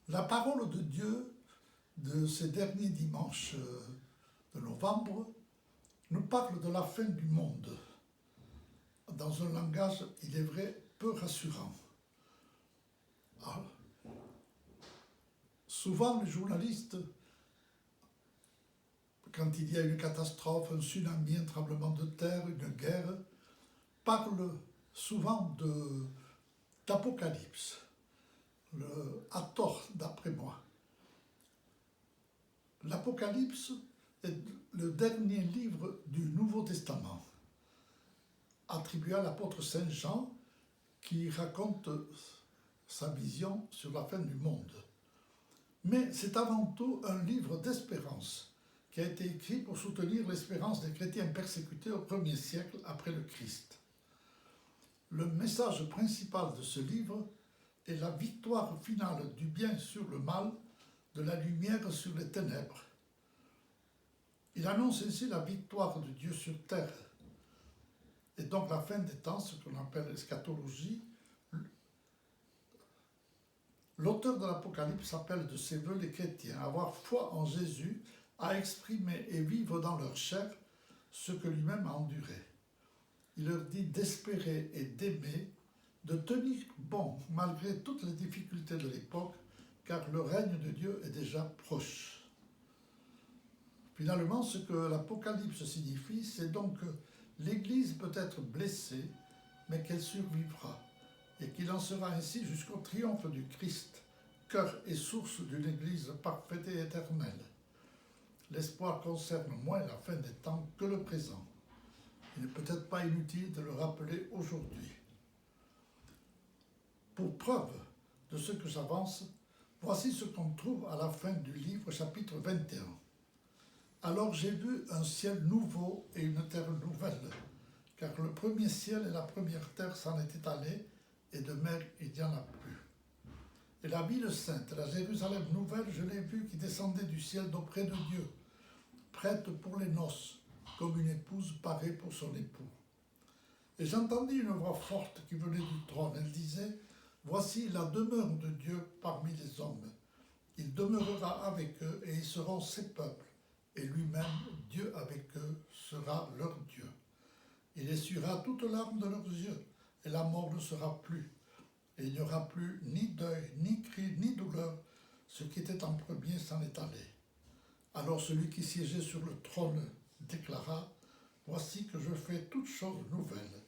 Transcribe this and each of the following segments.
La parole de Dieu de ces derniers dimanches de novembre nous parle de la fin du monde, dans un langage, il est vrai, peu rassurant. Alors, souvent, les journalistes, quand il y a une catastrophe, un tsunami, un tremblement de terre, une guerre, parlent souvent d'apocalypse, à tort d'après moi. L'Apocalypse est le dernier livre du Nouveau Testament, attribué à l'apôtre Saint Jean, qui raconte sa vision sur la fin du monde. Mais c'est avant tout un livre d'espérance qui a été écrit pour soutenir l'espérance des chrétiens persécutés au 1er siècle après le Christ. Le message principal de ce livre est la victoire finale du bien sur le mal, de la lumière sur les ténèbres. Il annonce ainsi la victoire de Dieu sur terre, et donc la fin des temps, ce qu'on appelle l'eschatologie. L'auteur de l'Apocalypse appelle de ses voeux les chrétiens à avoir foi en Jésus, à exprimer et vivre dans leur chair ce que lui-même a enduré. Il leur dit d'espérer et d'aimer, de tenir bon malgré toutes les difficultés de l'époque, car le règne de Dieu est déjà proche. Finalement, ce que l'Apocalypse signifie, c'est donc que l'Église peut être blessée, mais qu'elle survivra, et qu'il en sera ainsi jusqu'au triomphe du Christ, cœur et source d'une Église parfaite et éternelle. L'espoir concerne moins la fin des temps que le présent. Il n'est peut-être pas inutile de le rappeler aujourd'hui. Pour preuve de ce que j'avance, voici ce qu'on trouve à la fin du livre, chapitre 21. Alors j'ai vu un ciel nouveau et une terre nouvelle, car le premier ciel et la première terre s'en étaient allés, et de mer il n'y en a plus. Et la ville sainte, la Jérusalem nouvelle, je l'ai vue qui descendait du ciel d'auprès de Dieu, prête pour les noces, comme une épouse parée pour son époux. Et j'entendis une voix forte qui venait du trône. Elle disait, « Voici la demeure de Dieu parmi les hommes. Il demeurera avec eux et ils seront ses peuples. Et lui-même, Dieu avec eux, sera leur Dieu. Il essuiera toute larme de leurs yeux, et la mort ne sera plus. Et il n'y aura plus ni deuil, ni cri, ni douleur. Ce qui était en premier s'en est allé. » Alors celui qui siégeait sur le trône déclara, « Voici que je fais toutes choses nouvelles. »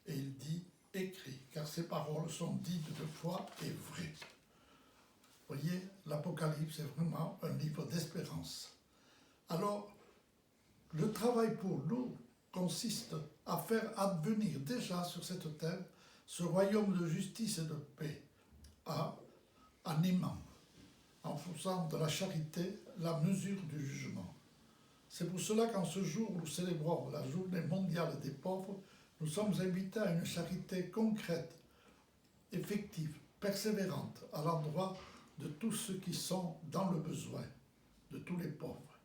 Et il dit, « Écris, car ces paroles sont dignes de foi et vraies. » Voyez, l'Apocalypse est vraiment un livre d'espérance. Alors, le travail pour nous consiste à faire advenir déjà sur cette terre ce royaume de justice et de paix, en aimant, en faisant de la charité la mesure du jugement. C'est pour cela qu'en ce jour où nous célébrons la journée mondiale des pauvres, nous sommes invités à une charité concrète, effective, persévérante, à l'endroit de tous ceux qui sont dans le besoin, de tous les pauvres.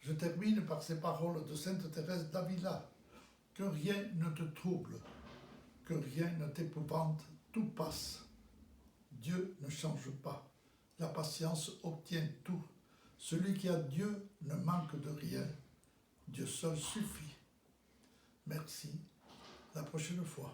Je termine par ces paroles de Sainte Thérèse d'Avila. « Que rien ne te trouble, que rien ne t'épouvante, tout passe. Dieu ne change pas. La patience obtient tout. Celui qui a Dieu ne manque de rien. Dieu seul suffit. » Merci. La prochaine fois.